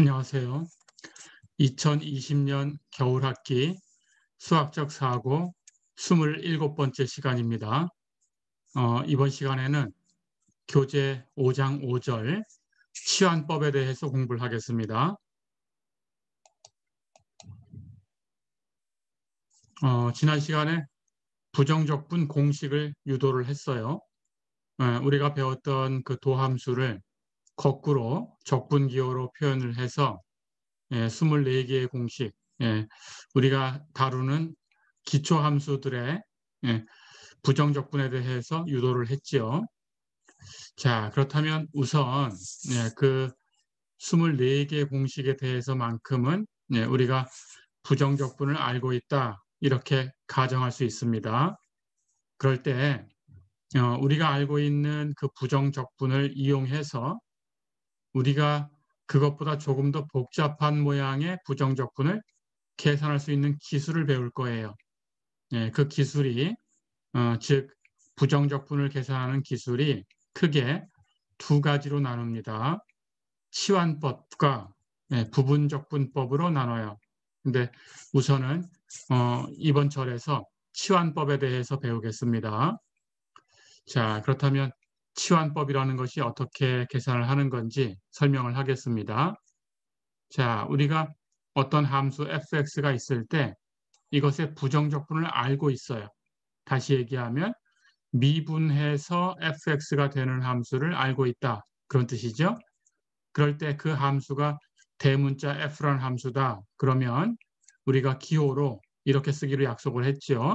안녕하세요. 2020년 겨울학기 수학적 사고 27번째 시간입니다. 이번 시간에는 교재 5장 5절 치환법에 대해서 공부를 하겠습니다. 지난 시간에 부정적분 공식을 유도를 했어요. 우리가 배웠던 그 도함수를 거꾸로 적분기호로 표현을 해서 24개의 공식, 우리가 다루는 기초함수들의 부정적분에 대해서 유도를 했지요. 자, 그렇다면 우선 그 24개의 공식에 대해서만큼은 우리가 부정적분을 알고 있다, 이렇게 가정할 수 있습니다. 그럴 때 우리가 알고 있는 그 부정적분을 이용해서 우리가 그것보다 조금 더 복잡한 모양의 부정적분을 계산할 수 있는 기술을 배울 거예요. 그 기술이 즉 부정적분을 계산하는 기술이 크게 두 가지로 나눕니다. 치환법과 부분적분법으로 나눠요. 근데 우선은 이번 절에서 치환법에 대해서 배우겠습니다. 자, 그렇다면 치환법이라는 것이 어떻게 계산을 하는 건지 설명을 하겠습니다. 자, 우리가 어떤 함수 fx가 있을 때 이것의 부정적분을 알고 있어요. 다시 얘기하면 미분해서 fx가 되는 함수를 알고 있다, 그런 뜻이죠. 그럴 때 그 함수가 대문자 f라는 함수다. 그러면 우리가 기호로 이렇게 쓰기로 약속을 했죠.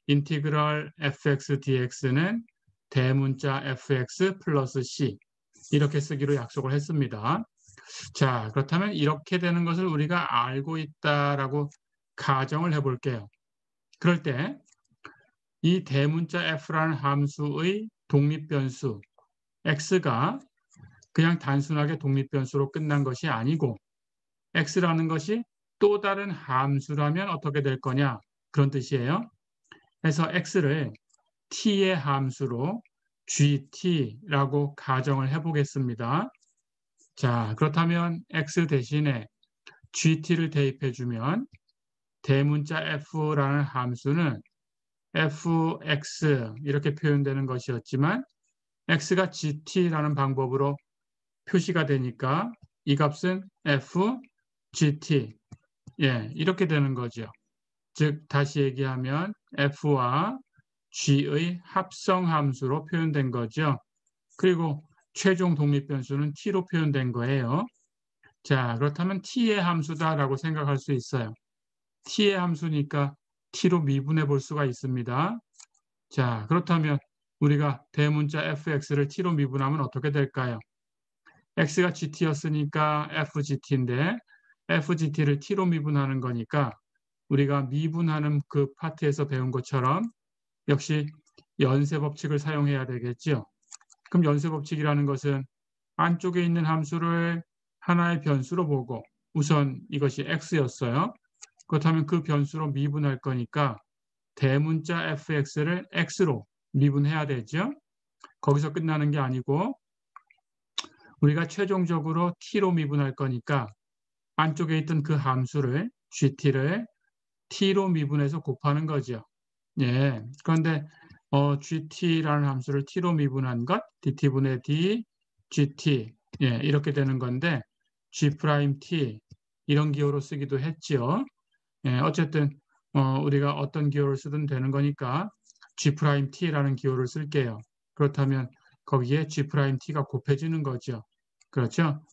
인티그럴 fx dx는 대문자 fx 플러스 c, 이렇게 쓰기로 약속을 했습니다. 자, 그렇다면 이렇게 되는 것을 우리가 알고 있다라고 가정을 해볼게요. 그럴 때 이 대문자 f라는 함수의 독립변수 x가 그냥 단순하게 독립변수로 끝난 것이 아니고 x라는 것이 또 다른 함수라면 어떻게 될 거냐, 그런 뜻이에요. 그래서 x를 t의 함수로 gt라고 가정을 해보겠습니다. 자, 그렇다면 x 대신에 gt를 대입해주면 대문자 f라는 함수는 fx 이렇게 표현되는 것이었지만 x가 gt라는 방법으로 표시가 되니까 이 값은 fgt, 이렇게 되는 거죠. 즉 다시 얘기하면 f와 g의 합성함수로 표현된 거죠. 그리고 최종 독립변수는 t로 표현된 거예요. 자, 그렇다면 t의 함수다라고 생각할 수 있어요. t의 함수니까 t로 미분해 볼 수가 있습니다. 자, 그렇다면 우리가 대문자 fx를 t로 미분하면 어떻게 될까요? x가 gt였으니까 fgt인데 fgt를 t로 미분하는 거니까 우리가 미분하는 그 파트에서 배운 것처럼 역시 연쇄법칙을 사용해야 되겠죠. 그럼 연쇄법칙이라는 것은 안쪽에 있는 함수를 하나의 변수로 보고 우선 이것이 x였어요. 그렇다면 그 변수로 미분할 거니까 대문자 fx를 x로 미분해야 되죠. 거기서 끝나는 게 아니고 우리가 최종적으로 t로 미분할 거니까 안쪽에 있던 그 함수를 gt를 t로 미분해서 곱하는 거죠. 그런데 gt라는 함수를 t로 미분한 것 dt분의 d, gt, 이렇게 되는 건데 g'(t) 이런 기호로 쓰기도 했죠. 어쨌든 우리가 어떤 기호를 쓰든 되는 거니까 g'(t라는 기호를 쓸게요. 그렇다면 거기에 g'(t가 곱해지는 거죠. 그렇죠?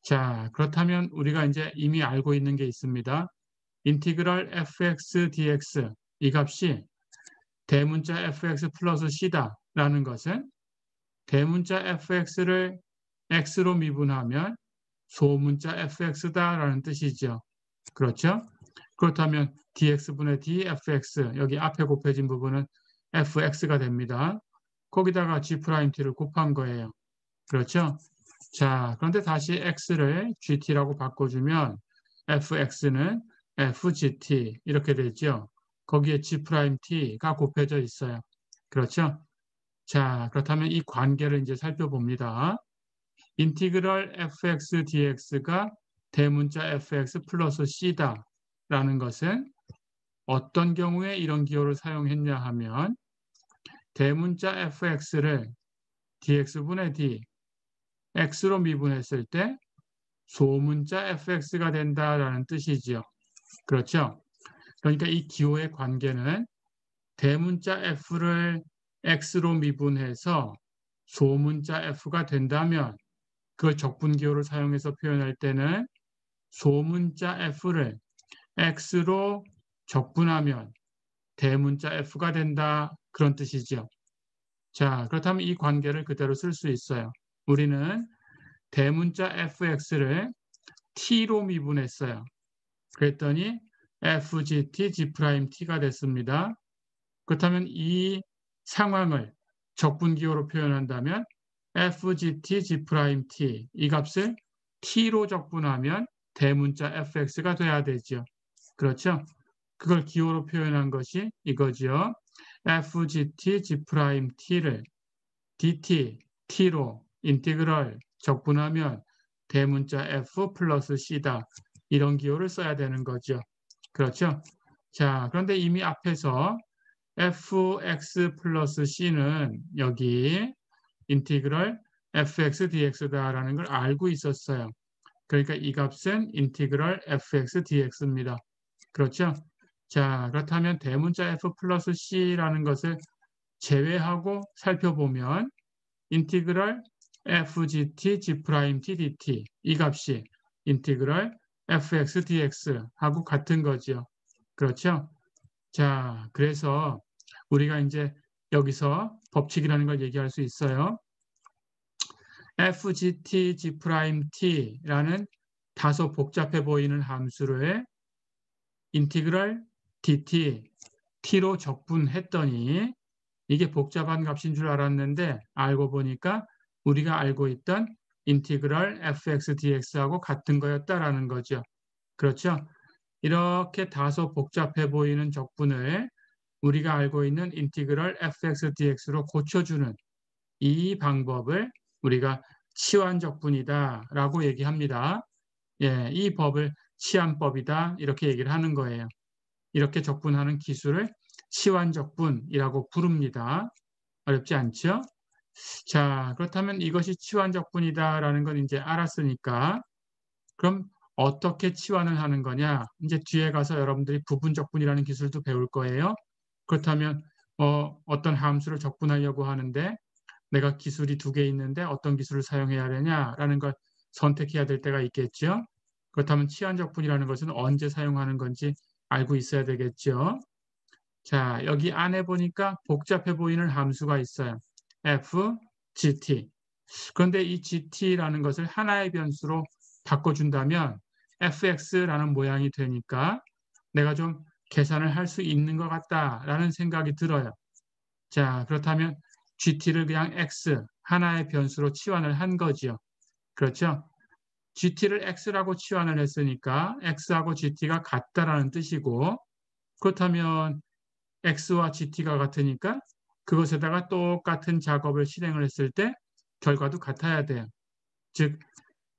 자, 그렇다면 우리가 이제 이미 알고 있는 게 있습니다. 인티그럴 fx dx, 이 값이 대문자 fx 플러스 c다라는 것은 대문자 fx를 x로 미분하면 소문자 fx다라는 뜻이죠. 그렇죠? 그렇다면 dx분의 dfx, 여기 앞에 곱해진 부분은 fx가 됩니다. 거기다가 g't를 곱한 거예요. 그렇죠? 자, 그런데 다시 x를 gt라고 바꿔주면 fx는 fgt 이렇게 되죠. 거기에 g't가 곱해져 있어요. 그렇죠? 자, 그렇다면 이 관계를 이제 살펴봅니다. 인티그럴 fx dx가 대문자 fx 플러스 c다 라는 것은 어떤 경우에 이런 기호를 사용했냐 하면 대문자 fx를 dx분의 d, x로 미분했을 때 소문자 fx가 된다라는 뜻이지요. 그렇죠? 그러니까 이 기호의 관계는 대문자 f를 x로 미분해서 소문자 f가 된다면 그걸 적분기호를 사용해서 표현할 때는 소문자 f를 x로 적분하면 대문자 f가 된다 그런 뜻이죠. 자, 그렇다면 이 관계를 그대로 쓸 수 있어요. 우리는 대문자 fx를 t로 미분했어요. 그랬더니 fgt g't가 됐습니다. 그렇다면 이 상황을 적분기호로 표현한다면 fgt g't 이 값을 t로 적분하면 대문자 fx가 돼야 되죠. 그렇죠? 그걸 기호로 표현한 것이 이거죠. fgt g't를 dt, t로 인티그럴 적분하면 대문자 f 플러스 c다. 이런 기호를 써야 되는 거죠. 그렇죠? 자, 그런데 이미 앞에서 fx 플러스 c는 여기 인티그럴 fx dx다라는 걸 알고 있었어요. 그러니까 이 값은 인티그럴 fx dx입니다. 그렇죠? 자, 그렇다면 대문자 f 플러스 c라는 것을 제외하고 살펴보면 인티그럴 fgt g't dt 이 값이 인티그럴 fx dx하고 같은 거죠. 그렇죠? 자, 그래서 우리가 이제 여기서 법칙이라는 걸 얘기할 수 있어요. fgt g't라는 다소 복잡해 보이는 함수를 인티그럴 dt, t로 적분했더니 이게 복잡한 값인 줄 알았는데 알고 보니까 우리가 알고 있던 인티그럴 fx dx하고 같은 거였다라는 거죠. 그렇죠? 이렇게 다소 복잡해 보이는 적분을 우리가 알고 있는 인티그럴 fx dx로 고쳐주는 이 방법을 우리가 치환적분이다 라고 얘기합니다. 예, 이 법을 치환법이다 이렇게 얘기를 하는 거예요. 이렇게 적분하는 기술을 치환적분이라고 부릅니다. 어렵지 않죠? 자, 그렇다면 이것이 치환적분이다라는 건 이제 알았으니까 그럼 어떻게 치환을 하는 거냐? 이제 뒤에 가서 여러분들이 부분적분이라는 기술도 배울 거예요. 그렇다면 어떤 함수를 적분하려고 하는데 내가 기술이 두 개 있는데 어떤 기술을 사용해야 되냐라는 걸 선택해야 될 때가 있겠죠. 그렇다면 치환적분이라는 것은 언제 사용하는 건지 알고 있어야 되겠죠. 자, 여기 안에 보니까 복잡해 보이는 함수가 있어요. f, gt. 그런데 이 gt라는 것을 하나의 변수로 바꿔준다면 fx라는 모양이 되니까 내가 좀 계산을 할 수 있는 것 같다라는 생각이 들어요. 자, 그렇다면 gt를 그냥 x, 하나의 변수로 치환을 한 거죠. 그렇죠? gt를 x라고 치환을 했으니까 x하고 gt가 같다라는 뜻이고 그렇다면 x와 gt가 같으니까 그것에다가 똑같은 작업을 실행을 했을 때 결과도 같아야 돼요. 즉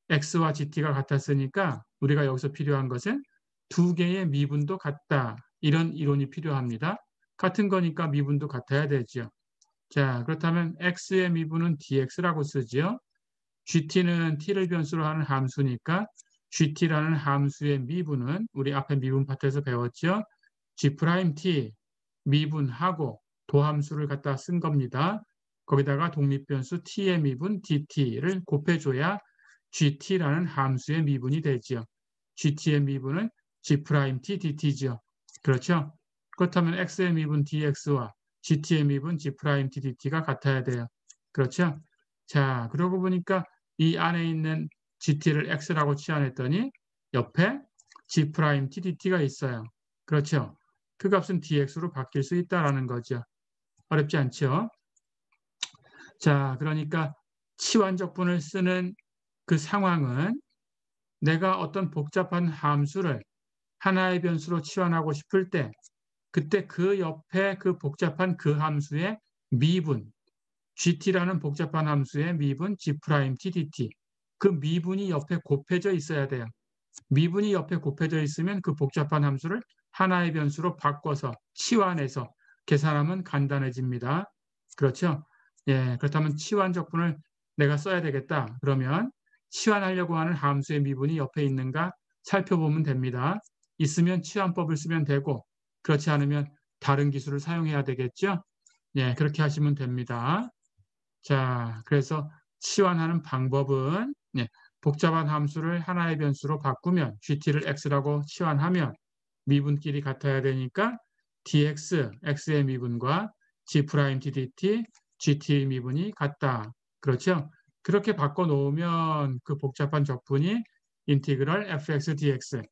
x와 gt가 같았으니까 우리가 여기서 필요한 것은 두 개의 미분도 같다. 이런 이론이 필요합니다. 같은 거니까 미분도 같아야 되죠. 자, 그렇다면 x의 미분은 dx라고 쓰죠. gt는 t를 변수로 하는 함수니까 gt라는 함수의 미분은 우리 앞에 미분 파트에서 배웠죠. g'(t) 미분하고 도함수를 갖다 쓴 겁니다. 거기다가 독립변수 t의 미분 dt를 곱해줘야 gt라는 함수의 미분이 되죠. gt의 미분은 g'(t) dt죠. 그렇죠? 그렇다면 x의 미분 dx와 gt의 미분 g'(t) dt가 같아야 돼요. 그렇죠? 자, 그러고 보니까 이 안에 있는 gt를 x라고 치환했더니 옆에 g'(t) dt가 있어요. 그렇죠? 그 값은 dx로 바뀔 수 있다는 거죠. 어렵지 않죠? 자, 그러니까 치환적분을 쓰는 그 상황은 내가 어떤 복잡한 함수를 하나의 변수로 치환하고 싶을 때 그때 그 옆에 그 복잡한 그 함수의 미분, gt라는 복잡한 함수의 미분 g'(t) dt 그 미분이 옆에 곱해져 있어야 돼요. 미분이 옆에 곱해져 있으면 그 복잡한 함수를 하나의 변수로 바꿔서 치환해서 계산하면 간단해집니다. 그렇죠? 예, 그렇다면 치환 적분을 내가 써야 되겠다. 그러면 치환하려고 하는 함수의 미분이 옆에 있는가 살펴보면 됩니다. 있으면 치환법을 쓰면 되고 그렇지 않으면 다른 기술을 사용해야 되겠죠? 예, 그렇게 하시면 됩니다. 자, 그래서 치환하는 방법은 예, 복잡한 함수를 하나의 변수로 바꾸면 gt를 x라고 치환하면 미분끼리 같아야 되니까 dx, x의 미분과 g't dt, gt의 미분이 같다. 그렇죠? 그렇게 바꿔놓으면 그 복잡한 적분이 인티그럴 fx dx,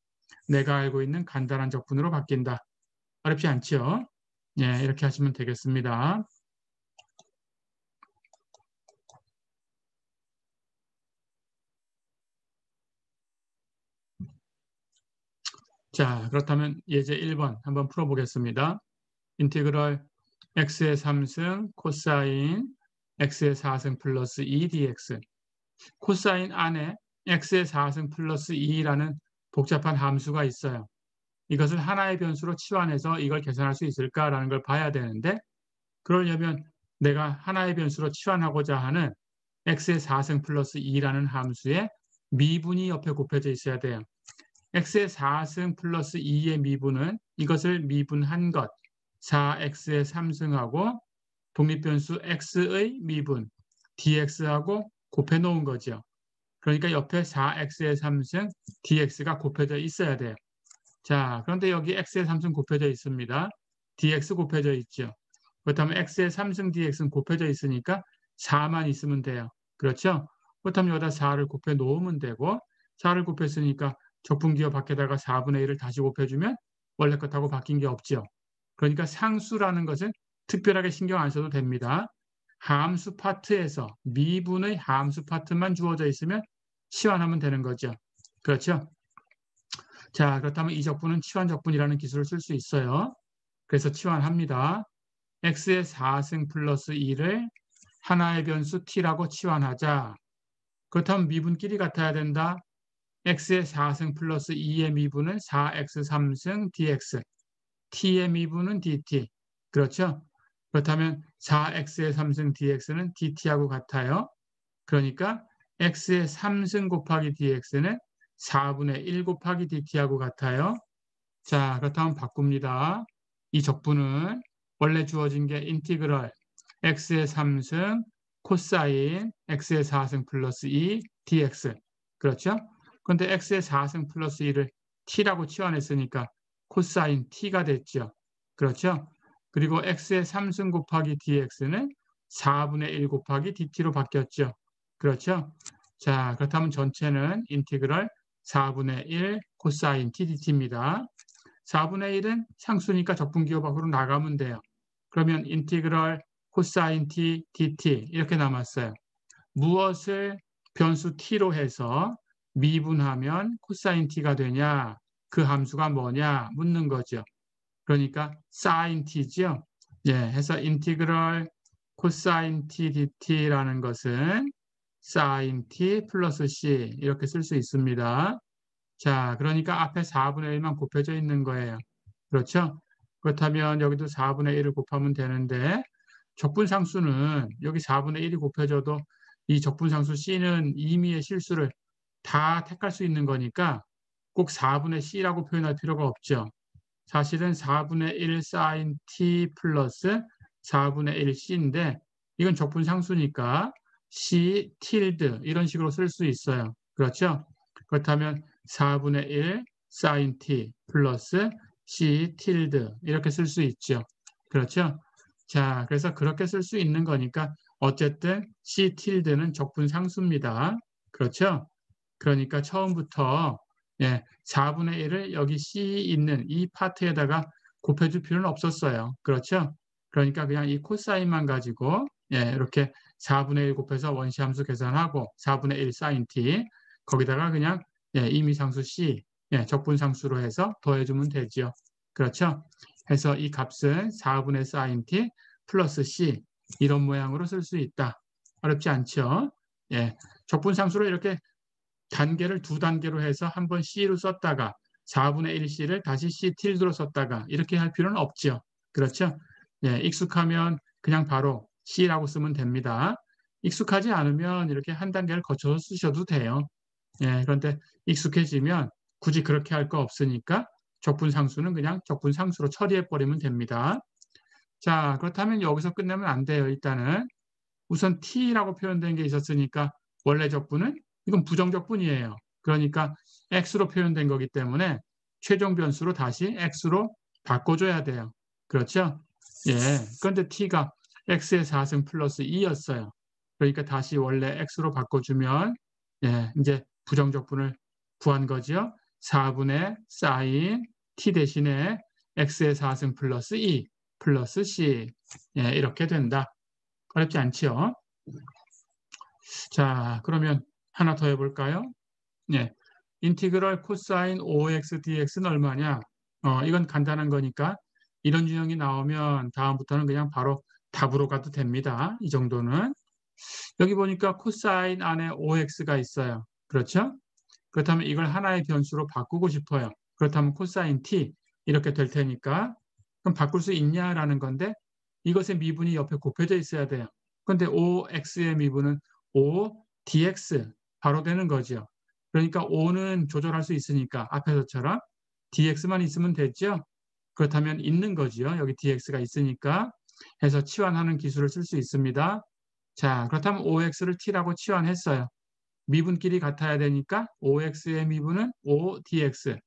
내가 알고 있는 간단한 적분으로 바뀐다. 어렵지 않죠? 예, 이렇게 하시면 되겠습니다. 자, 그렇다면 예제 1번 한번 풀어보겠습니다. 인티그럴 x의 3승 코사인 x의 4승 플러스 2 dx. 코사인 안에 x의 4승 플러스 2라는 복잡한 함수가 있어요. 이것을 하나의 변수로 치환해서 이걸 계산할 수 있을까라는 걸 봐야 되는데 그러려면 내가 하나의 변수로 치환하고자 하는 x의 4승 플러스 2라는 함수에 미분이 옆에 곱해져 있어야 돼요. x의 4승 플러스 2의 미분은 이것을 미분한 것 4x의 3승하고 독립변수 x의 미분 dx하고 곱해 놓은 거죠. 그러니까 옆에 4x의 3승 dx가 곱해져 있어야 돼요. 자, 그런데 여기 x의 3승 곱해져 있습니다. dx 곱해져 있죠. 그렇다면 x의 3승 dx는 곱해져 있으니까 4만 있으면 돼요. 그렇죠? 그렇다면 여기다 4를 곱해 놓으면 되고 4를 곱했으니까 적분기호 밖에다가 4분의 1을 다시 곱해주면 원래 것하고 바뀐 게 없죠. 그러니까 상수라는 것은 특별하게 신경 안 써도 됩니다. 함수 파트에서 미분의 함수 파트만 주어져 있으면 치환하면 되는 거죠. 그렇죠? 자, 그렇다면 이 적분은 치환 적분이라는 기술을 쓸 수 있어요. 그래서 치환합니다. x의 4승 플러스 2를 하나의 변수 t라고 치환하자. 그렇다면 미분끼리 같아야 된다. x의 4승 플러스 2의 미분은 4x 3승 dx, t의 미분은 dt. 그렇죠? 그렇다면 4x의 3승 dx는 dt하고 같아요. 그러니까 x의 3승 곱하기 dx는 4분의 1 곱하기 dt하고 같아요. 자, 그렇다면 바꿉니다. 이 적분은 원래 주어진 게 인티그럴 x의 3승 코사인 x의 4승 플러스 2 dx. 그렇죠? 그런데 x의 4승 플러스 2를 t라고 치환했으니까 코사인 t가 됐죠. 그렇죠? 그리고 x의 3승 곱하기 dx는 4분의 1 곱하기 dt로 바뀌었죠. 그렇죠? 자, 그렇다면 전체는 인티그럴 4분의 1 코사인 t dt입니다. 4분의 1은 상수니까 적분기호 밖으로 나가면 돼요. 그러면 인티그럴 코사인 t dt 이렇게 남았어요. 무엇을 변수 t로 해서 미분하면 코사인 t가 되냐? 그 함수가 뭐냐? 묻는 거죠. 그러니까 sin t죠. 예, 해서 인티그럴 코사인 t dt라는 것은 sin t 플러스 c 이렇게 쓸 수 있습니다. 자, 그러니까 앞에 4분의 1만 곱해져 있는 거예요. 그렇죠? 그렇다면 여기도 4분의 1을 곱하면 되는데 적분상수는 여기 4분의 1이 곱해져도 이 적분상수 C는 임의의 실수를 다 택할 수 있는 거니까 꼭 4분의 C라고 표현할 필요가 없죠. 사실은 4분의 1 sin t 플러스 4분의 1 C인데 이건 적분상수니까 C tilde 이런 식으로 쓸 수 있어요. 그렇죠? 그렇다면 4분의 1 sin t 플러스 C tilde 이렇게 쓸 수 있죠. 그렇죠? 자, 그래서 그렇게 쓸 수 있는 거니까 어쨌든 C tilde는 적분상수입니다. 그렇죠? 그러니까 처음부터 예, 4분의 1을 여기 C 있는 이 파트에다가 곱해줄 필요는 없었어요. 그렇죠? 그러니까 그냥 이 코사인만 가지고 예, 이렇게 4분의 1 곱해서 원시함수 계산하고 4분의 1 sin t 거기다가 그냥 예, 임의상수 C 예, 적분상수로 해서 더해주면 되죠. 그렇죠? 해서 이 값은 4분의 sin t 플러스 C 이런 모양으로 쓸 수 있다. 어렵지 않죠? 예, 적분상수로 이렇게 단계를 두 단계로 해서 한번 C로 썼다가 4분의 1C를 다시 C tilde로 썼다가 이렇게 할 필요는 없죠. 그렇죠? 예, 익숙하면 그냥 바로 C라고 쓰면 됩니다. 익숙하지 않으면 이렇게 한 단계를 거쳐서 쓰셔도 돼요. 예, 그런데 익숙해지면 굳이 그렇게 할 거 없으니까 적분상수는 그냥 적분상수로 처리해 버리면 됩니다. 자, 그렇다면 여기서 끝내면 안 돼요. 일단은 우선 t라고 표현된 게 있었으니까 원래 적분은 이건 부정적분이에요. 그러니까 x로 표현된 거기 때문에 최종 변수로 다시 x로 바꿔줘야 돼요. 그렇죠? 예. 그런데 t가 x의 4승 플러스 2였어요. 그러니까 다시 원래 x로 바꿔주면 예, 이제 부정적분을 구한 거죠. 4분의 사인 t 대신에 x의 4승 플러스 2 플러스 c 예, 이렇게 된다. 어렵지 않지요? 자, 그러면 하나 더 해볼까요? 네. 인티그럴 코사인 5x dx는 얼마냐? 이건 간단한 거니까 이런 유형이 나오면 다음부터는 그냥 바로 답으로 가도 됩니다. 이 정도는. 여기 보니까 코사인 안에 5x가 있어요. 그렇죠? 그렇다면 이걸 하나의 변수로 바꾸고 싶어요. 그렇다면 코사인 t 이렇게 될 테니까 그럼 바꿀 수 있냐라는 건데 이것의 미분이 옆에 곱해져 있어야 돼요. 그런데 5x의 미분은 5dx 바로 되는 거죠. 그러니까 5는 조절할 수 있으니까 앞에서처럼 dx만 있으면 됐죠. 그렇다면 있는 거죠. 여기 dx가 있으니까 해서 치환하는 기술을 쓸 수 있습니다. 자, 그렇다면 5x를 t라고 치환했어요. 미분끼리 같아야 되니까 5x의 미분은 5dx,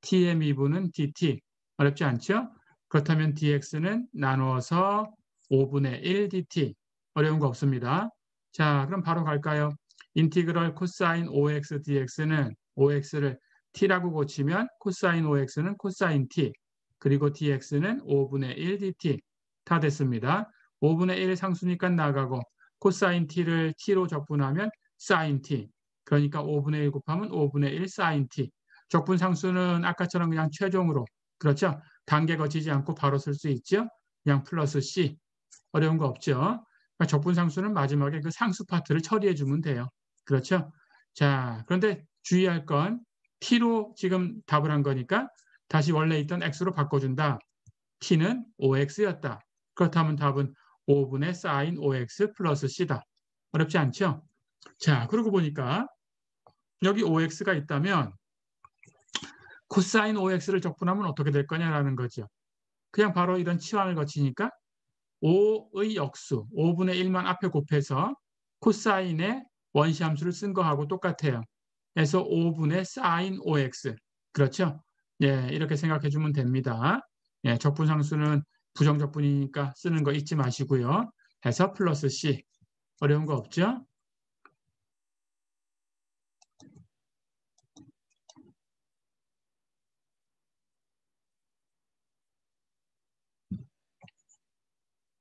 t의 미분은 dt. 어렵지 않죠? 그렇다면 dx는 나누어서 5분의 1 dt. 어려운 거 없습니다. 자, 그럼 바로 갈까요? 인티그럴 코사인 5x dx는 5x를 t라고 고치면 코사인 5x는 코사인 t, 그리고 dx는 5분의 1 dt. 다 됐습니다. 5분의 1 상수니까 나가고 코사인 t를 t로 적분하면 사인 t. 그러니까 5분의 1 곱하면 5분의 1 사인 t. 적분상수는 아까처럼 그냥 최종으로, 그렇죠? 단계 거치지 않고 바로 쓸 수 있죠? 그냥 플러스 c. 어려운 거 없죠? 그러니까 적분상수는 마지막에 그 상수 파트를 처리해 주면 돼요. 그렇죠? 자, 그런데 주의할 건 t로 지금 답을 한 거니까 다시 원래 있던 x로 바꿔준다. t는 5x였다. 그렇다면 답은 5분의 사인 5x 플러스 c다. 어렵지 않죠? 자, 그러고 보니까 여기 5x가 있다면 코사인 5x를 적분하면 어떻게 될 거냐라는 거죠. 그냥 바로 이런 치환을 거치니까 5의 역수, 5분의 1만 앞에 곱해서 코사인의 원시함수를 쓴 거하고 똑같아요. 그래서 5분의 사인 5x. 그렇죠? 예, 이렇게 생각해 주면 됩니다. 예, 적분상수는 부정적분이니까 쓰는 거 잊지 마시고요. 해서 플러스 c. 어려운 거 없죠?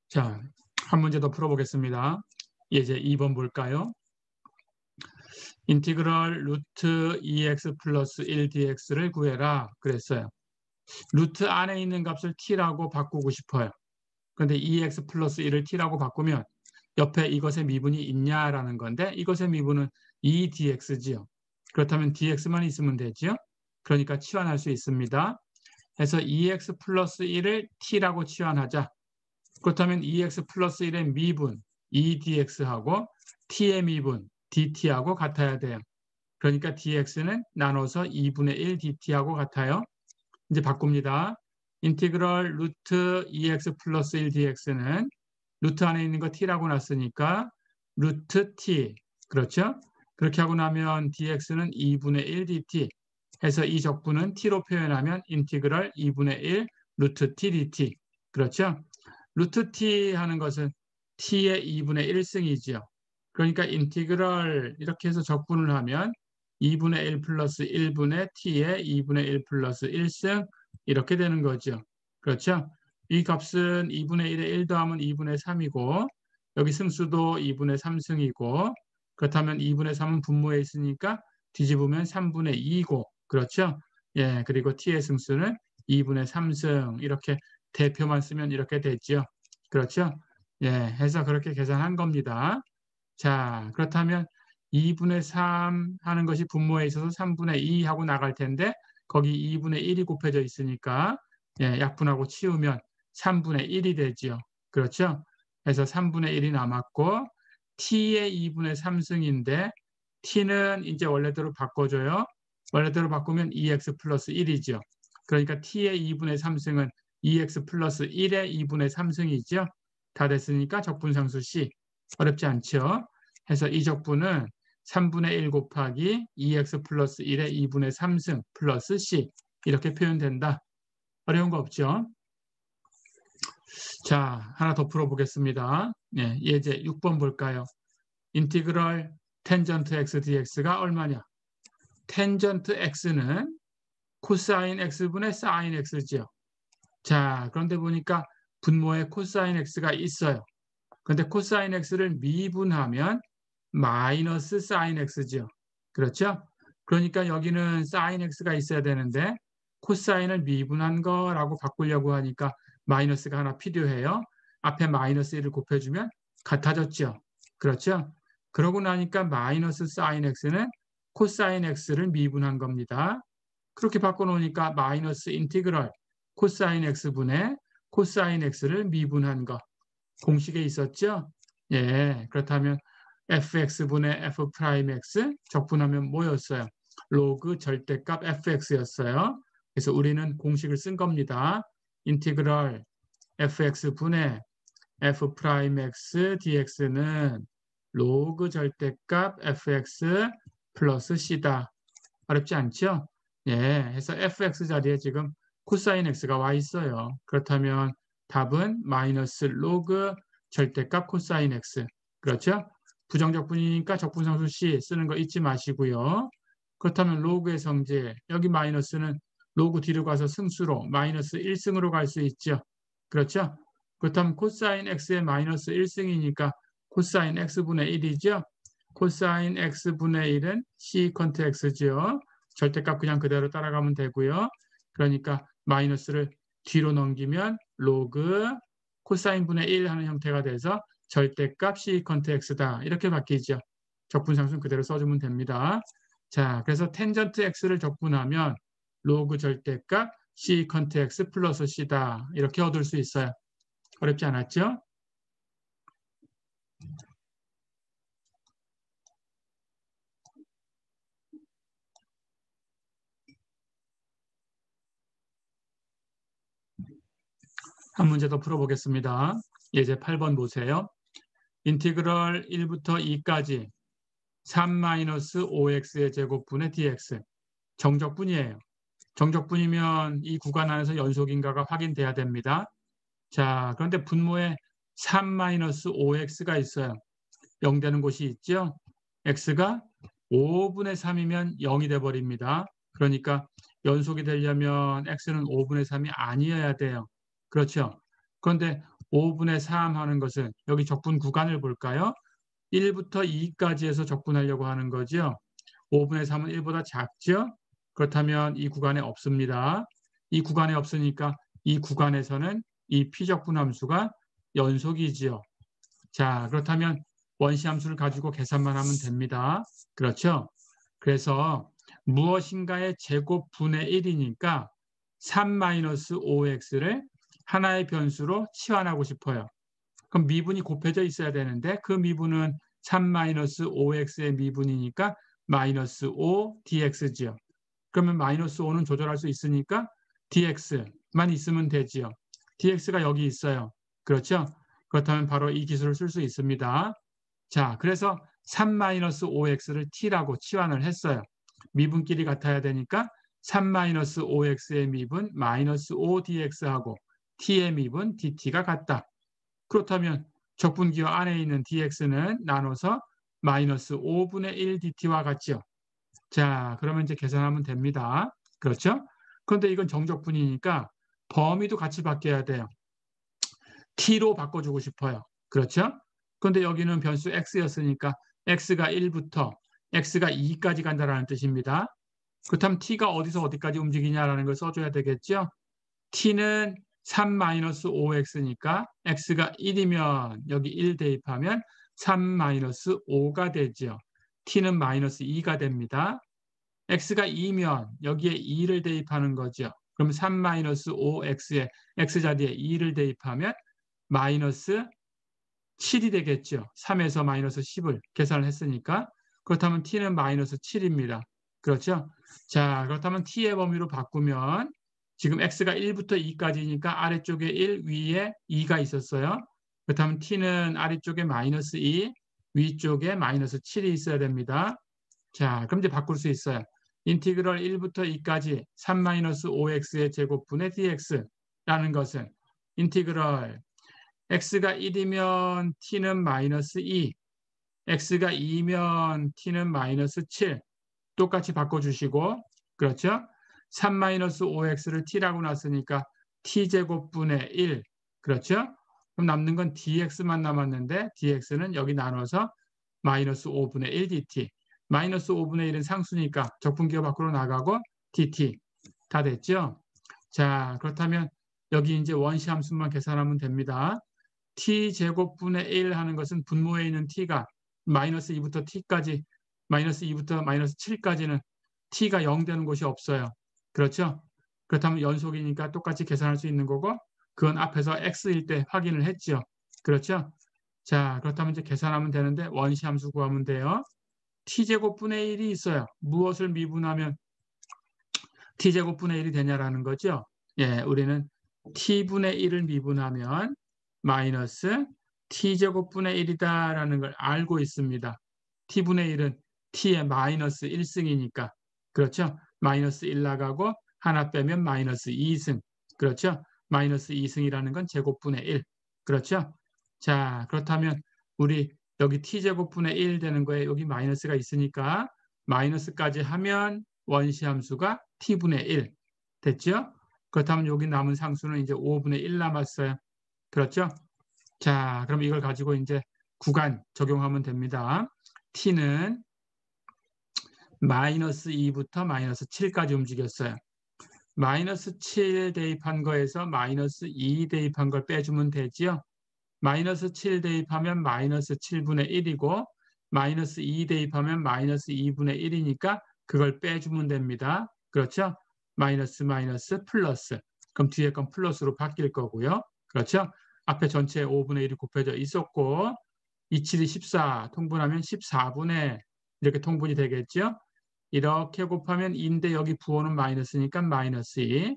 자, 한 문제 더 풀어보겠습니다. 이제 2번 볼까요? 인티그럴 루트 2x 플러스 1dx를 구해라 그랬어요. 루트 안에 있는 값을 t라고 바꾸고 싶어요. 그런데 2x 플러스 1을 t라고 바꾸면 옆에 이것의 미분이 있냐라는 건데 이것의 미분은 2dx지요. 그렇다면 dx만 있으면 되죠. 그러니까 치환할 수 있습니다. 그래서 2x 플러스 1을 t라고 치환하자. 그렇다면 2x 플러스 1의 미분 2dx하고 t의 미분 dt하고 같아야 돼요. 그러니까 dx는 나눠서 2분의 1 dt하고 같아요. 이제 바꿉니다. 인티그럴 루트 2x 플러스 1 dx는 루트 안에 있는 거 t라고 놨으니까 루트 t. 그렇죠? 그렇게 하고 나면 dx는 2분의 1 dt 해서 이 적분은 t로 표현하면 인티그럴 2분의 1 루트 t dt. 그렇죠? 루트 t 하는 것은 t의 2분의 1승이죠. 그러니까 인티그럴 이렇게 해서 적분을 하면 2분의 1 플러스 1분의 t의 2분의 1 플러스 1승 이렇게 되는 거죠. 그렇죠? 이 값은 2분의 1에 1 더하면 2분의 3이고 여기 승수도 2분의 3승이고 그렇다면 2분의 3은 분모에 있으니까 뒤집으면 3분의 2이고 그렇죠? 예, 그리고 t의 승수는 2분의 3승 이렇게 대표만 쓰면 이렇게 되죠. 그렇죠? 예, 해서 그렇게 계산한 겁니다. 자, 그렇다면 2분의 3 하는 것이 분모에 있어서 3분의 2 하고 나갈 텐데 거기 2분의 1이 곱해져 있으니까 약분하고 치우면 3분의 1이 되지요. 그렇죠? 그래서 3분의 1이 남았고 t의 2분의 3승인데 t는 이제 원래대로 바꿔줘요. 원래대로 바꾸면 2x 플러스 1이죠. 그러니까 t의 2분의 3승은 2x 플러스 1의 2분의 3승이죠. 다 됐으니까 적분상수 C. 어렵지 않죠? 해서 이 적분은 3분의 1 곱하기 2x 플러스 1의 2분의 3승 플러스 C. 이렇게 표현된다. 어려운 거 없죠? 자, 하나 더 풀어보겠습니다. 예제 6번 볼까요? 인티그럴 텐전트 x dx가 얼마냐? 텐전트 x는 코사인 x분의 사인 x지요. 자, 그런데 보니까 분모에 코사인 x가 있어요. 그런데 코사인 x를 미분하면 마이너스 사인 x죠. 그렇죠? 그러니까 여기는 사인 x가 있어야 되는데 코사인을 미분한 거라고 바꾸려고 하니까 마이너스가 하나 필요해요. 앞에 마이너스 1을 곱해주면 같아졌죠. 그렇죠? 그러고 나니까 마이너스 사인 x는 코사인 x를 미분한 겁니다. 그렇게 바꿔놓으니까 마이너스 인티그럴 코사인 x분의 코사인 x를 미분한 거. 공식에 있었죠? 예, 그렇다면 fx분의 f 프라임 x 적분하면 뭐였어요? 로그 절대값 fx였어요. 그래서 우리는 공식을 쓴 겁니다. 인티그럴 fx분의 f 프라임 x dx는 로그 절대값 fx 플러스 c다. 어렵지 않죠? 예, 해서 fx 자리에 지금 코사인 x가 와 있어요. 그렇다면 답은 마이너스 로그 절대값 코사인 x. 그렇죠? 부정적분이니까 적분상수 C 쓰는 거 잊지 마시고요. 그렇다면 로그의 성질, 여기 마이너스는 로그 뒤로 가서 승수로 마이너스 1승으로 갈 수 있죠. 그렇죠? 그렇다면 코사인 x의 마이너스 1승이니까 코사인 x분의 1이죠. 코사인 x분의 1은 시컨트 x죠. 절대값 그냥 그대로 따라가면 되고요. 그러니까 마이너스를 뒤로 넘기면 로그 코사인 분의 1 하는 형태가 돼서 절대값 시컨트 x다. 이렇게 바뀌죠. 적분상수는 그대로 써주면 됩니다. 자, 그래서 텐전트 x를 적분하면 로그 절대값 시컨트 x 플러스 c다. 이렇게 얻을 수 있어요. 어렵지 않았죠? 한 문제 더 풀어보겠습니다. 예제 8번 보세요. 인티그럴 1부터 2까지 3-5x의 제곱분의 dx. 정적분이에요. 정적분이면 이 구간 안에서 연속인가가 확인돼야 됩니다. 자, 그런데 분모에 3-5x가 있어요. 0 되는 곳이 있죠. x가 5분의 3이면 0이 돼버립니다. 그러니까 연속이 되려면 x는 5분의 3이 아니어야 돼요. 그렇죠. 그런데 5분의 3 하는 것은 여기 적분 구간을 볼까요? 1부터 2까지 해서 적분하려고 하는 거죠. 5분의 3은 1보다 작죠? 그렇다면 이 구간에 없습니다. 이 구간에 없으니까 이 구간에서는 이 피적분 함수가 연속이지요. 자, 그렇다면 원시 함수를 가지고 계산만 하면 됩니다. 그렇죠? 그래서 무엇인가의 제곱분의 1이니까 3-5x를 하나의 변수로 치환하고 싶어요. 그럼 미분이 곱해져 있어야 되는데 그 미분은 3-5x의 미분이니까 마이너스 5 dx지요. 그러면 마이너스 5는 조절할 수 있으니까 dx만 있으면 되지요. dx가 여기 있어요. 그렇죠? 그렇다면 바로 이 기술을 쓸 수 있습니다. 자, 그래서 3-5x를 t라고 치환을 했어요. 미분끼리 같아야 되니까 3-5x의 미분 마이너스 5 dx하고 t의 미분 dt가 같다. 그렇다면 적분기호 안에 있는 dx는 나눠서 마이너스 5분의 1 dt와 같죠. 자, 그러면 이제 계산하면 됩니다. 그렇죠? 그런데 이건 정적분이니까 범위도 같이 바뀌어야 돼요. t로 바꿔주고 싶어요. 그렇죠? 그런데 여기는 변수 x였으니까 x가 1부터 x가 2까지 간다는 뜻입니다. 그렇다면 t가 어디서 어디까지 움직이냐라는 걸 써줘야 되겠죠? t는 3-5x니까 x가 1이면 여기 1 대입하면 3-5가 되죠. t는 마이너스 2가 됩니다. x가 2면 여기에 2를 대입하는 거죠. 그럼 3 마이너스 5x에 x자리에 2를 대입하면 마이너스 7이 되겠죠. 3에서 마이너스 10을 계산을 했으니까. 그렇다면 t는 마이너스 7입니다. 그렇죠? 자, 그렇다면 t의 범위로 바꾸면 지금 x가 1부터 2까지니까 아래쪽에 1, 위에 2가 있었어요. 그렇다면 t는 아래쪽에 마이너스 2, 위쪽에 마이너스 7이 있어야 됩니다. 자, 그럼 이제 바꿀 수 있어요. 인티그럴 1부터 2까지 3-5x의 제곱분의 dx라는 것은 인티그럴 x가 1이면 t는 마이너스 2, x가 2면 t는 마이너스 7 똑같이 바꿔주시고 그렇죠? 3-5x를 t라고 놨으니까 t제곱분의 1 그렇죠? 그럼 남는 건 dx만 남았는데 dx는 여기 나눠서 마이너스 5분의 1 dt 마이너스 5분의 1은 상수니까 적분기호 밖으로 나가고 dt 다 됐죠? 자, 그렇다면 여기 이제 원시 함수만 계산하면 됩니다. t제곱분의 1 하는 것은 분모에 있는 t가 마이너스 2부터 t까지 마이너스 2부터 마이너스 7까지는 t가 0 되는 곳이 없어요. 그렇죠? 그렇다면 연속이니까 똑같이 계산할 수 있는 거고 그건 앞에서 x일 때 확인을 했죠. 그렇죠? 자, 그렇다면 이제 계산하면 되는데 원시 함수 구하면 돼요. t제곱분의 1이 있어요. 무엇을 미분하면 t제곱분의 1이 되냐라는 거죠. 예, 우리는 t분의 1을 미분하면 마이너스 t제곱분의 1이다라는 걸 알고 있습니다. t분의 1은 t의 마이너스 1승이니까. 그렇죠? 마이너스 1 나가고 하나 빼면 마이너스 2승. 그렇죠? 마이너스 2승이라는 건 제곱분의 1. 그렇죠? 자, 그렇다면 우리 여기 t제곱분의 1 되는 거에 여기 마이너스가 있으니까 마이너스까지 하면 원시 함수가 t분의 1 됐죠? 그렇다면 여기 남은 상수는 이제 5분의 1 남았어요. 그렇죠? 자, 그럼 이걸 가지고 이제 구간 적용하면 됩니다. t는 마이너스 2부터 마이너스 7까지 움직였어요. 마이너스 7 대입한 거에서 마이너스 2 대입한 걸 빼주면 되지요. 마이너스 7 대입하면 마이너스 7분의 1이고 마이너스 2 대입하면 마이너스 2분의 1이니까 그걸 빼주면 됩니다. 그렇죠? 마이너스 마이너스 플러스. 그럼 뒤에 건 플러스로 바뀔 거고요. 그렇죠? 앞에 전체에 5분의 1이 곱해져 있었고 2, 7이 14 통분하면 14분의 이렇게 통분이 되겠죠? 이렇게 곱하면 2인데 여기 부호는 마이너스니까 마이너스 2.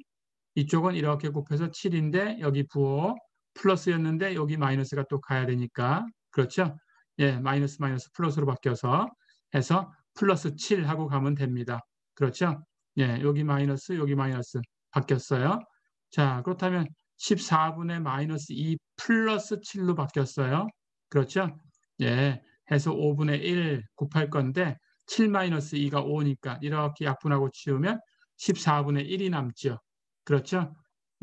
이쪽은 이렇게 곱해서 7인데 여기 부호 플러스였는데 여기 마이너스가 또 가야 되니까 그렇죠? 예, 마이너스 마이너스 플러스로 바뀌어서 해서 플러스 7 하고 가면 됩니다. 그렇죠? 예, 여기 마이너스 바뀌었어요. 자, 그렇다면 14분의 마이너스 2 플러스 7로 바뀌었어요. 그렇죠? 예, 해서 5분의 1 곱할 건데 7 마이너스 2가 5니까 이렇게 약분하고 치우면 14분의 1이 남죠. 그렇죠?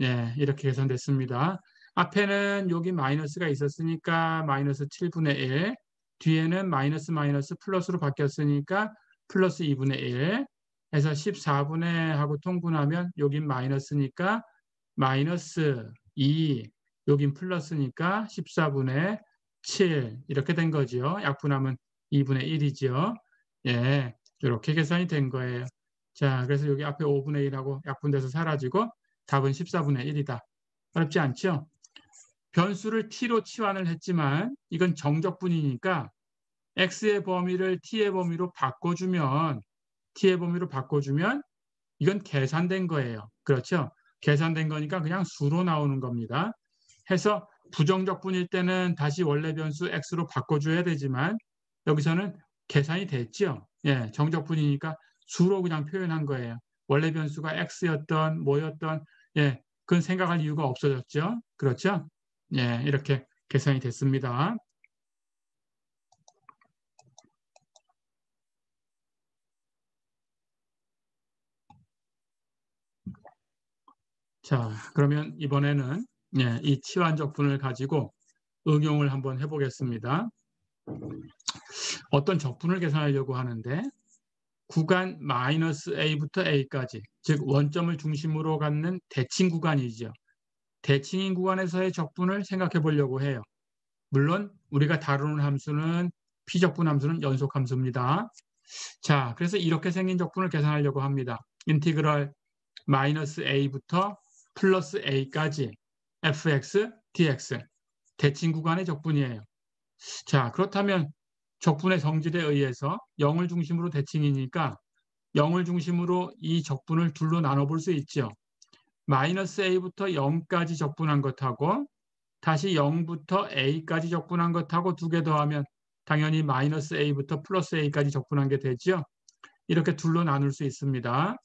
예, 이렇게 계산됐습니다. 앞에는 여기 마이너스가 있었으니까 마이너스 7분의 1, 뒤에는 마이너스 마이너스 플러스로 바뀌었으니까 플러스 2분의 1 해서 14분의 하고 통분하면 여긴 마이너스니까 마이너스 2, 여긴 플러스니까 14분의 7 이렇게 된 거죠. 약분하면 2분의 1이죠. 예, 이렇게 계산이 된 거예요. 자, 그래서 여기 앞에 5분의 1하고 약분돼서 사라지고 답은 14분의 1이다. 어렵지 않죠? 변수를 t로 치환을 했지만 이건 정적분이니까 x의 범위를 t의 범위로 바꿔주면 이건 계산된 거예요. 그렇죠? 계산된 거니까 그냥 수로 나오는 겁니다. 해서 부정적분일 때는 다시 원래 변수 x로 바꿔줘야 되지만 여기서는 계산이 됐죠. 예, 정적분이니까 수로 그냥 표현한 거예요. 원래 변수가 x였던 뭐였던 예, 그건 생각할 이유가 없어졌죠. 그렇죠? 예, 이렇게 계산이 됐습니다. 자, 그러면 이번에는 예, 이 치환적분을 가지고 응용을 한번 해보겠습니다. 어떤 적분을 계산하려고 하는데 구간 마이너스 a부터 a까지 즉 원점을 중심으로 갖는 대칭 구간이죠. 대칭인 구간에서의 적분을 생각해 보려고 해요. 물론 우리가 다루는 함수는 비적분 함수는 연속 함수입니다. 자, 그래서 이렇게 생긴 적분을 계산하려고 합니다. 인티그럴 마이너스 a부터 플러스 a까지 fx, dx 대칭 구간의 적분이에요. 자, 그렇다면 적분의 성질에 의해서 0을 중심으로 대칭이니까 0을 중심으로 이 적분을 둘로 나눠볼 수 있죠. 마이너스 a부터 0까지 적분한 것하고 다시 0부터 a까지 적분한 것하고 두 개 더하면 당연히 마이너스 a부터 플러스 a까지 적분한 게 되죠. 이렇게 둘로 나눌 수 있습니다.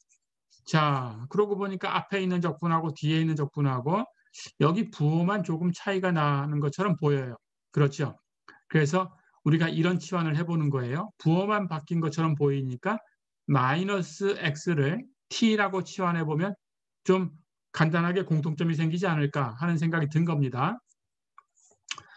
자, 그러고 보니까 앞에 있는 적분하고 뒤에 있는 적분하고 여기 부호만 조금 차이가 나는 것처럼 보여요. 그렇죠? 그래서 우리가 이런 치환을 해보는 거예요. 부호만 바뀐 것처럼 보이니까 마이너스 x를 t라고 치환해보면 좀 간단하게 공통점이 생기지 않을까 하는 생각이 든 겁니다.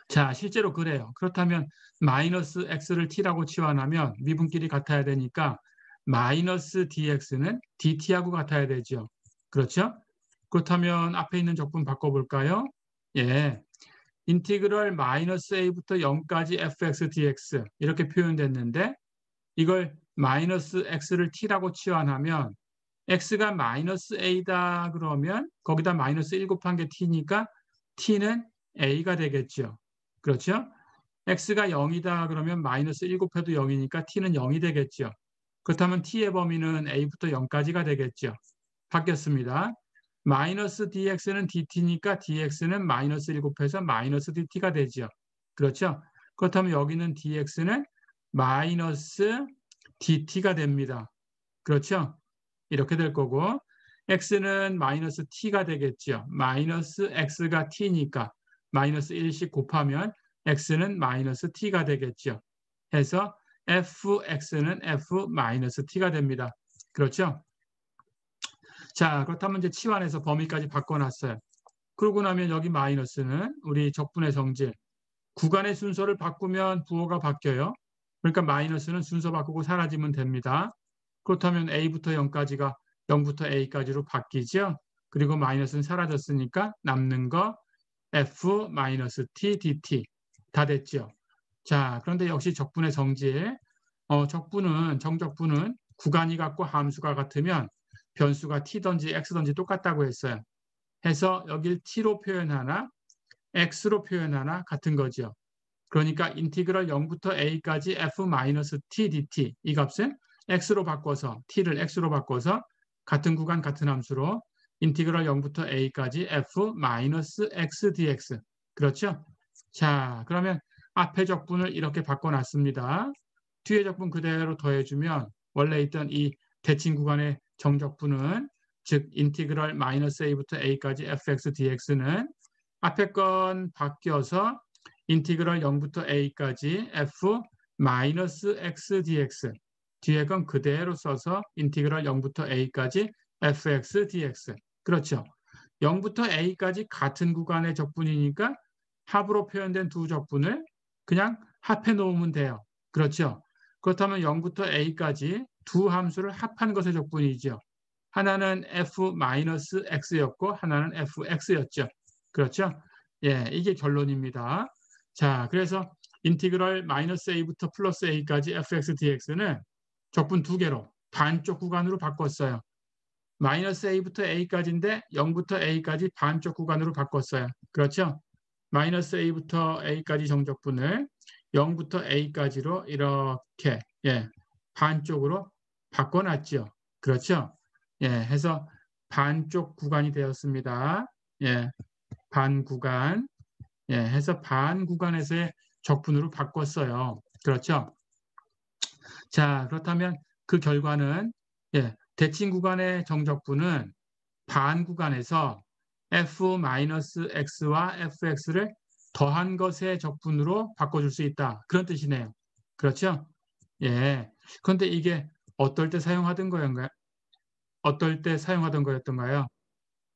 자, 실제로 그래요. 그렇다면 마이너스 x를 t라고 치환하면 미분끼리 같아야 되니까 마이너스 dx는 dt하고 같아야 되죠. 그렇죠? 그렇다면 앞에 있는 적분 바꿔볼까요? 예, 인티그럴 마이너스 a부터 0까지 fx dx 이렇게 표현됐는데 이걸 마이너스 x를 t라고 치환하면 x가 마이너스 a다 그러면 거기다 마이너스 1 곱한 게 t니까 t는 a가 되겠죠. 그렇죠? x가 0이다 그러면 마이너스 1 곱해도 0이니까 t는 0이 되겠죠. 그렇다면 t의 범위는 a부터 0까지가 되겠죠. 바뀌었습니다. 마이너스 dx는 dt니까 dx는 마이너스 1 곱해서 마이너스 dt가 되죠. 그렇죠? 그렇다면 여기는 dx는 마이너스 dt가 됩니다. 그렇죠? 이렇게 될 거고 x는 마이너스 t가 되겠죠. 마이너스 x가 t니까 마이너스 1씩 곱하면 x는 마이너스 t가 되겠죠. 해서 fx는 f 마이너스 t가 됩니다. 그렇죠? 자, 그렇다면 이제 치환해서 범위까지 바꿔놨어요. 그러고 나면 여기 마이너스는 우리 적분의 성질. 구간의 순서를 바꾸면 부호가 바뀌어요. 그러니까 마이너스는 순서 바꾸고 사라지면 됩니다. 그렇다면 a부터 0까지가 0부터 a까지로 바뀌죠. 그리고 마이너스는 사라졌으니까 남는 거 f-t dt 다 됐죠. 자, 그런데 역시 적분의 성질. 정적분은 구간이 같고 함수가 같으면 변수가 t든지 x든지 똑같다고 했어요. 해서 여길 t로 표현하나 x로 표현하나 같은 거죠. 그러니까 인티그럴 0부터 a까지 f-t dt 이 값은 x로 바꿔서 t를 x로 바꿔서 같은 구간 같은 함수로 인티그럴 0부터 a까지 f-x dx 그렇죠? 자, 그러면 앞에 적분을 이렇게 바꿔놨습니다. 뒤에 적분 그대로 더해주면 원래 있던 이 대칭 구간의 정적분은 즉 인티그럴 마이너스 a부터 a까지 fx dx는 앞에 건 바뀌어서 인티그럴 0부터 a까지 f 마이너스 x dx 뒤에 건 그대로 써서 인티그럴 0부터 a까지 fx dx 그렇죠. 0부터 a까지 같은 구간의 적분이니까 합으로 표현된 두 적분을 그냥 합해 놓으면 돼요. 그렇죠. 그렇다면 0부터 a까지 두 함수를 합한 것의 적분이죠. 하나는 f-x였고 하나는 fx였죠. 그렇죠? 예, 이게 결론입니다. 자, 그래서 인티그럴 마이너스 a부터 플러스 a까지 fx dx는 적분 두 개로 반쪽 구간으로 바꿨어요. 마이너스 a부터 a까지인데 0부터 a까지 반쪽 구간으로 바꿨어요. 그렇죠? 마이너스 a부터 a까지 정적분을 0부터 a까지로 이렇게 반쪽으로 바꿔놨죠. 그렇죠? 해서 반쪽 구간이 되었습니다. 반 구간. 해서 반 구간에서의 적분으로 바꿨어요. 그렇죠? 자, 그렇다면 그 결과는 대칭 구간의 정적분은 반 구간에서 f-x와 fx를 더한 것의 적분으로 바꿔줄 수 있다. 그런 뜻이네요. 그렇죠? 그런데 이게 어떨 때 사용하던 거였나요? 어떨 때 사용하던 거였던가요?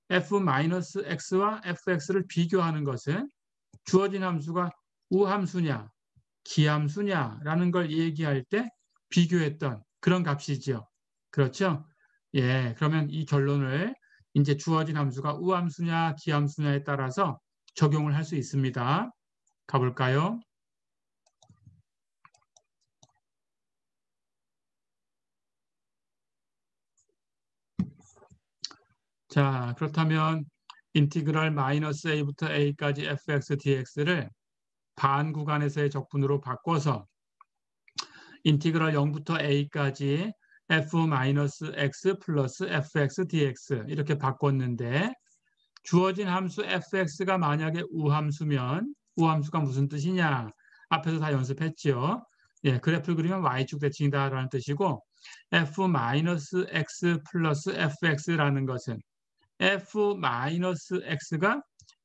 f-x와 fx를 비교하는 것은 주어진 함수가 우함수냐, 기함수냐라는 걸 얘기할 때 비교했던 그런 값이죠. 그렇죠? 그러면 이 결론을 이제 주어진 함수가 우함수냐, 기함수냐에 따라서 적용을 할 수 있습니다. 가볼까요? 자, 그렇다면 인티그랄 마이너스 a부터 a까지 fx dx를 반 구간에서의 적분으로 바꿔서 인티그랄 0부터 a까지 f-x 플러스 fx dx 이렇게 바꿨는데 주어진 함수 fx가 만약에 우함수면 우함수가 무슨 뜻이냐? 앞에서 다 연습했죠. 예, 그래프를 그리면 y축 대칭이다라는 뜻이고 f-x 플러스 fx라는 것은 f-x가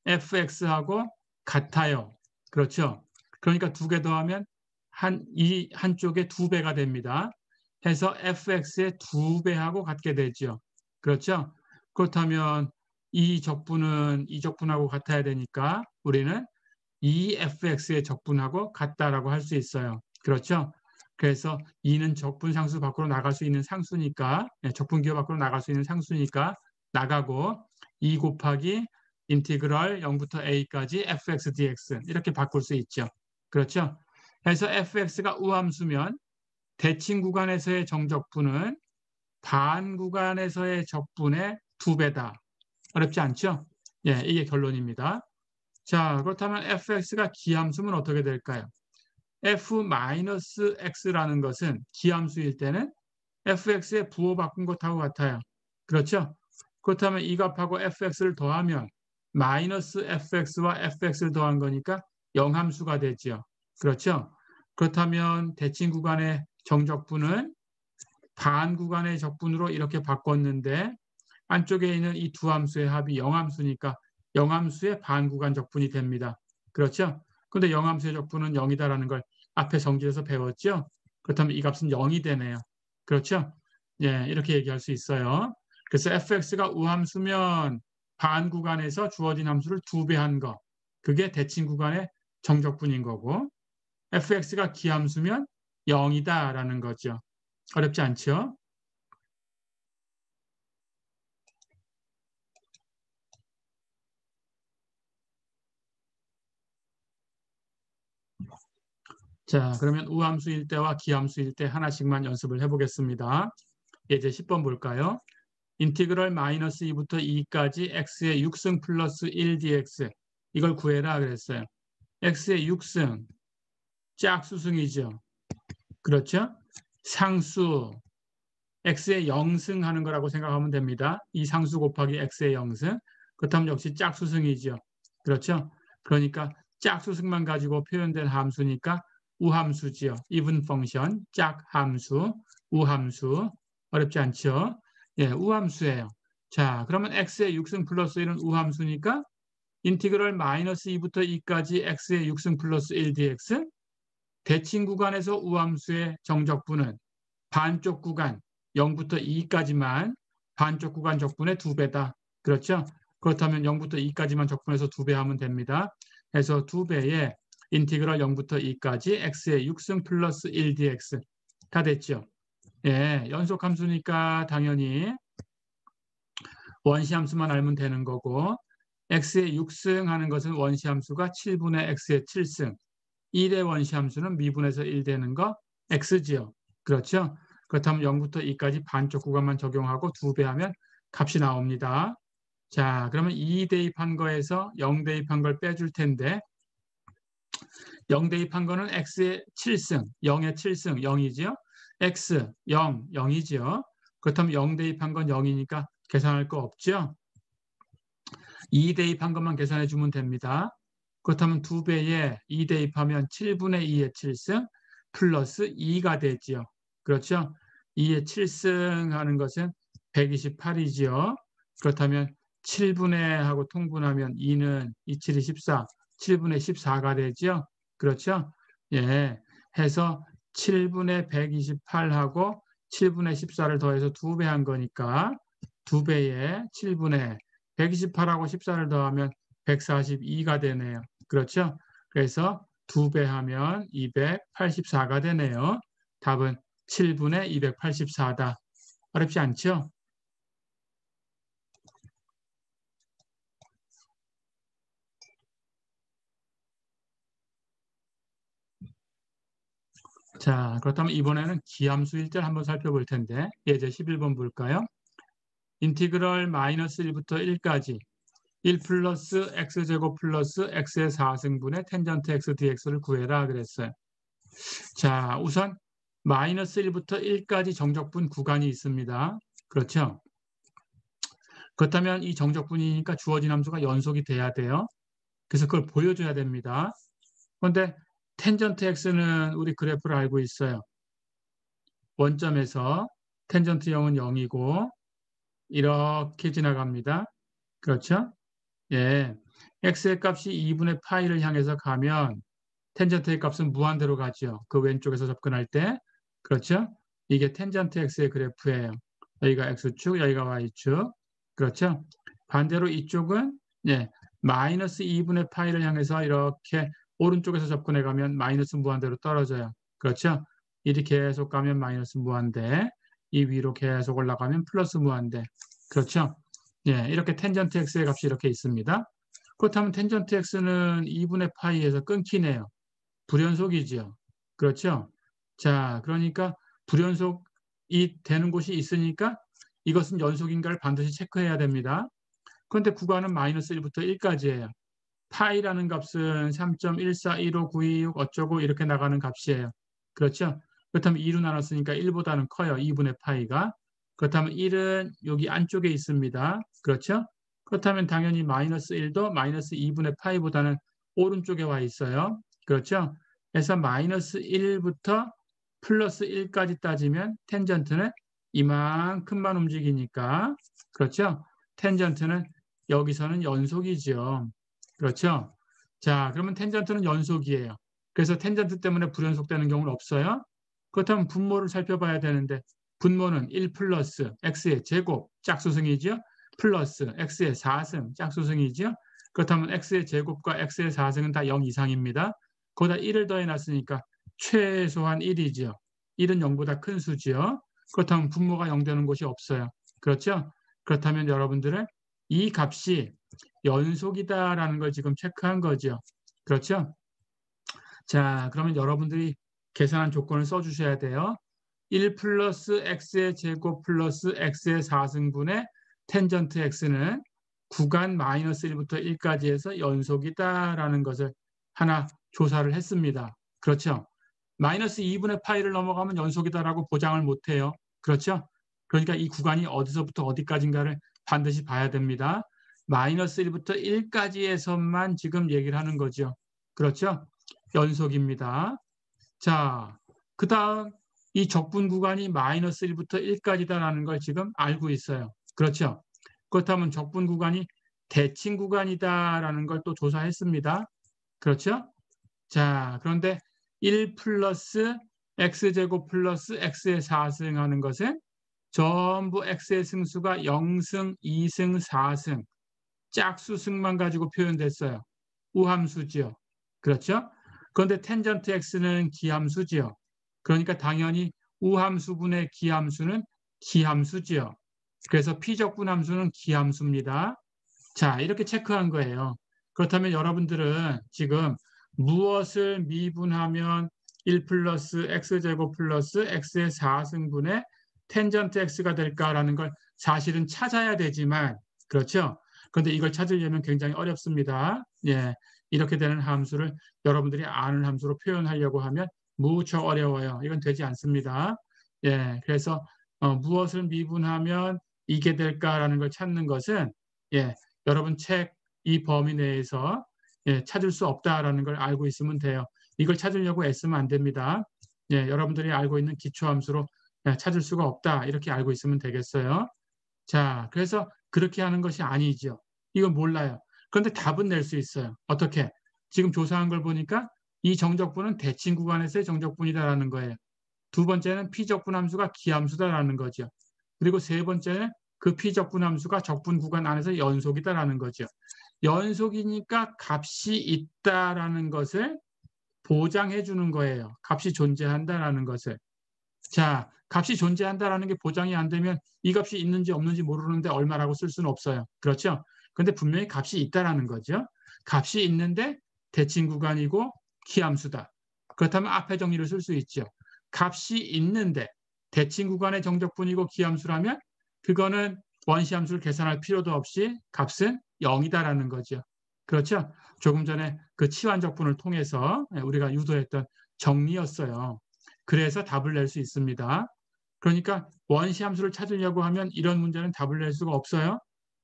fx하고 같아요. 그렇죠? 그러니까 두 개 더하면 이 한쪽에 2배가 됩니다. 해서 fx의 2배하고 같게 되죠. 그렇죠? 그렇다면 이 적분은 이 적분하고 같아야 되니까 우리는 이 fx의 적분하고 같다라고 할 수 있어요. 그렇죠? 그래서 2는 적분 상수 밖으로 나갈 수 있는 상수니까 적분 기호 밖으로 나갈 수 있는 상수니까 나가고 2 곱하기 인티그랄 0부터 a까지 fx dx 이렇게 바꿀 수 있죠. 그렇죠? 그래서 fx가 우함수면 대칭 구간에서의 정적분은 반 구간에서의 적분의 2배다. 어렵지 않죠? 예, 이게 결론입니다. 자, 그렇다면 fx가 기함수면 어떻게 될까요? f-x라는 것은 기함수일 때는 fx에 부호 바꾼 것하고 같아요. 그렇죠? 그렇다면 이 값하고 fx를 더하면 마이너스 fx와 fx를 더한 거니까 영함수가 되죠. 그렇죠? 그렇다면 대칭 구간의 정적분은 반 구간의 적분으로 이렇게 바꿨는데 안쪽에 있는 이 두 함수의 합이 영함수니까 영함수의 반 구간 적분이 됩니다. 그렇죠? 근데 영함수의 적분은 0이다라는 걸 앞에 정지에서 배웠죠? 그렇다면 이 값은 0이 되네요. 그렇죠? 예, 이렇게 얘기할 수 있어요. 그래서 fx가 우함수면 반 구간에서 주어진 함수를 2배한 거. 그게 대칭 구간의 정적분인 거고 fx가 기함수면 0이다라는 거죠. 어렵지 않죠? 자, 그러면 우함수일 때와 기함수일 때 하나씩만 연습을 해보겠습니다. 예제 10번 볼까요? 인티그럴 마이너스 2부터 2까지 x의 6승 플러스 1 dx 이걸 구해라 그랬어요. x의 6승 짝수승이죠. 그렇죠? 상수 x의 0승 하는 거라고 생각하면 됩니다. 이 상수 곱하기 x의 0승 그렇다면 역시 짝수승이죠. 그렇죠? 그러니까 짝수승만 가지고 표현된 함수니까 우함수지요. even 펑션, 짝함수, 우함수 어렵지 않죠? 예, 우함수예요. 자, 그러면 x의 6승 플러스 1은 우함수니까 인티그럴 마이너스 2부터 2까지 x의 6승 플러스 1 dx 대칭 구간에서 우함수의 정적분은 반쪽 구간 0부터 2까지만 반쪽 구간 적분의 2배다. 그렇죠? 그렇다면 0부터 2까지만 적분해서 2배 하면 됩니다. 그래서 2배의 인티그럴 0부터 2까지 x의 6승 플러스 1 dx 다 됐죠? 예, 연속함수니까 당연히 원시함수만 알면 되는 거고 x의 6승 하는 것은 원시함수가 7분의 x의 7승 1의 원시함수는 미분에서 1 되는 거 x지요. 그렇죠? 그렇다면 0부터 2까지 반쪽 구간만 적용하고 2배 하면 값이 나옵니다. 자, 그러면 2 대입한 거에서 0 대입한 걸 빼줄 텐데 0 대입한 거는 x의 7승, 0의 7승, 0이지요. x, 0, 0이지요. 그렇다면 0 대입한 건 0이니까 계산할 거 없죠. 2 대입한 것만 계산해 주면 됩니다. 그렇다면 2배에 2 대입하면 7분의 2의 7승 플러스 2가 되지요. 그렇죠? 2의 7승 하는 것은 128이지요. 그렇다면 7분의 하고 통분하면 2는 27이 14, 7분의 14가 되죠. 그렇죠? 예, 해서 7분의 128하고 7분의 14를 더해서 2배 한 거니까 2배에 7분의 128하고 14를 더하면 142가 되네요. 그렇죠? 그래서 2배 하면 284가 되네요. 답은 7분의 284다. 어렵지 않죠? 자, 그렇다면 이번에는 기함수일 때를 한번 살펴볼 텐데 예제 11번 볼까요? 인티그럴 마이너스 1부터 1까지 1 플러스 x제곱 플러스 x의 4승분의 텐전트 x dx를 구해라 그랬어요. 자, 우선 마이너스 1부터 1까지 정적분 구간이 있습니다. 그렇죠? 그렇다면 이 정적분이니까 주어진 함수가 연속이 돼야 돼요. 그래서 그걸 보여줘야 됩니다. 그런데 텐전트 x는 우리 그래프를 알고 있어요. 원점에서 텐전트 0은 0이고 이렇게 지나갑니다. 그렇죠? 예, x의 값이 2분의 파이를 향해서 가면 텐전트의 값은 무한대로 가죠. 그 왼쪽에서 접근할 때. 그렇죠? 이게 텐전트 x의 그래프예요. 여기가 x축, 여기가 y축. 그렇죠? 반대로 이쪽은 예, 마이너스 2분의 파이를 향해서 이렇게 오른쪽에서 접근해 가면 마이너스 무한대로 떨어져요. 그렇죠? 이리 계속 가면 마이너스 무한대, 이 위로 계속 올라가면 플러스 무한대. 그렇죠? 예, 이렇게 텐전트 x의 값이 이렇게 있습니다. 그렇다면 텐전트 x는 2분의 파이에서 끊기네요. 불연속이죠. 그렇죠? 자, 그러니까 불연속이 되는 곳이 있으니까 이것은 연속인가를 반드시 체크해야 됩니다. 그런데 구간은 마이너스 1부터 1까지예요. 파이라는 값은 3.14159226 어쩌고 이렇게 나가는 값이에요. 그렇죠? 그렇다면 2로 나눴으니까 1보다는 커요. 2분의 파이가. 그렇다면 1은 여기 안쪽에 있습니다. 그렇죠? 그렇다면 당연히 마이너스 1도 마이너스 2분의 파이보다는 오른쪽에 와 있어요. 그렇죠? 그래서 마이너스 1부터 플러스 1까지 따지면 텐전트는 이만큼만 움직이니까 그렇죠? 텐전트는 여기서는 연속이죠. 그렇죠? 자, 그러면 텐전트는 연속이에요. 그래서 텐전트 때문에 불연속되는 경우는 없어요. 그렇다면 분모를 살펴봐야 되는데 분모는 1 플러스 x의 제곱 짝수승이죠. 플러스 x의 4승 짝수승이죠. 그렇다면 x의 제곱과 x의 4승은 다 0 이상입니다. 거기다 1을 더해놨으니까 최소한 1이죠. 1은 0보다 큰 수지요. 그렇다면 분모가 0 되는 곳이 없어요. 그렇죠? 그렇다면 여러분들은 이 값이 연속이다라는 걸 지금 체크한 거죠. 그렇죠? 자, 그러면 여러분들이 계산한 조건을 써주셔야 돼요. 1 플러스 x의 제곱 플러스 x의 4승분의 텐전트 x는 구간 마이너스 1부터 1까지 해서 연속이다라는 것을 하나 조사를 했습니다. 그렇죠? 마이너스 2분의 파이를 넘어가면 연속이다라고 보장을 못해요. 그렇죠? 그러니까 이 구간이 어디서부터 어디까지인가를 반드시 봐야 됩니다. 마이너스 1부터 1까지에서만 지금 얘기를 하는 거죠. 그렇죠? 연속입니다. 자, 그 다음 이 적분 구간이 마이너스 1부터 1까지다라는 걸 지금 알고 있어요. 그렇죠? 그렇다면 적분 구간이 대칭 구간이다라는 걸 또 조사했습니다. 그렇죠? 자, 그런데 1 플러스 x제곱 플러스 x의 4승 하는 것은 전부 x의 승수가 0승, 2승, 4승, 짝수승만 가지고 표현됐어요. 우함수지요. 그렇죠? 그런데 텐전트 x는 기함수지요. 그러니까 당연히 우함수분의 기함수는 기함수지요. 그래서 피적분 함수는 기함수입니다. 자, 이렇게 체크한 거예요. 그렇다면 여러분들은 지금 무엇을 미분하면 1 플러스 x제곱 플러스 x의 4승분의 텐전트 x가 될까라는 걸 사실은 찾아야 되지만 그렇죠? 그런데 이걸 찾으려면 굉장히 어렵습니다. 예, 이렇게 되는 함수를 여러분들이 아는 함수로 표현하려고 하면 무척 어려워요. 이건 되지 않습니다. 예, 그래서 무엇을 미분하면 이게 될까라는 걸 찾는 것은 예, 여러분 책 이 범위 내에서 예, 찾을 수 없다라는 걸 알고 있으면 돼요. 이걸 찾으려고 애쓰면 안 됩니다. 예, 여러분들이 알고 있는 기초함수로 예, 찾을 수가 없다 이렇게 알고 있으면 되겠어요. 자, 그래서 그렇게 하는 것이 아니죠. 이건 몰라요. 그런데 답은 낼 수 있어요. 어떻게? 지금 조사한 걸 보니까 이 정적분은 대칭 구간에서의 정적분이다라는 거예요. 두 번째는 피적분 함수가 기함수다라는 거죠. 그리고 세 번째는 그 피적분 함수가 적분 구간 안에서 연속이다라는 거죠. 연속이니까 값이 있다라는 것을 보장해 주는 거예요. 값이 존재한다라는 것을. 자, 값이 존재한다라는 게 보장이 안 되면 이 값이 있는지 없는지 모르는데 얼마라고 쓸 수는 없어요. 그렇죠? 근데 분명히 값이 있다라는 거죠. 값이 있는데 대칭 구간이고 기함수다. 그렇다면 앞에 정의를 쓸 수 있죠. 값이 있는데 대칭 구간의 정적분이고 기함수라면 그거는 원시 함수를 계산할 필요도 없이 값은 0이다라는 거죠. 그렇죠? 조금 전에 그 치환적분을 통해서 우리가 유도했던 정리였어요. 그래서 답을 낼 수 있습니다. 그러니까 원시 함수를 찾으려고 하면 이런 문제는 답을 낼 수가 없어요.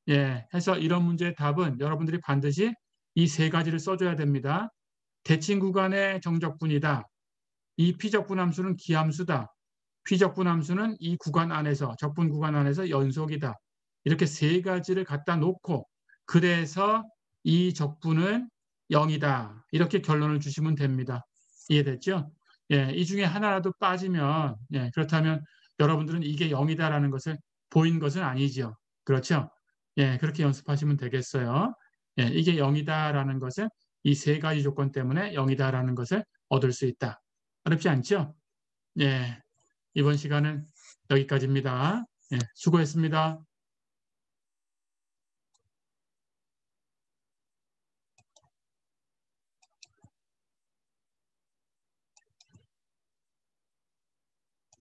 예, 해서 이런 문제의 답은 여러분들이 반드시 이 세 가지를 써줘야 됩니다. 대칭 구간의 정적분이다. 이 피적분 함수는 기함수다. 피적분 함수는 이 구간 안에서, 적분 구간 안에서 연속이다. 이렇게 세 가지를 갖다 놓고 그래서 이 적분은 0이다. 이렇게 결론을 주시면 됩니다. 이해됐죠? 예, 이 중에 하나라도 빠지면 예, 그렇다면 여러분들은 이게 0이다라는 것을 보인 것은 아니죠. 그렇죠? 예, 그렇게 연습하시면 되겠어요. 예, 이게 0이다라는 것은 이 세 가지 조건 때문에 0이다라는 것을 얻을 수 있다. 어렵지 않죠? 예, 이번 시간은 여기까지입니다. 예, 수고했습니다.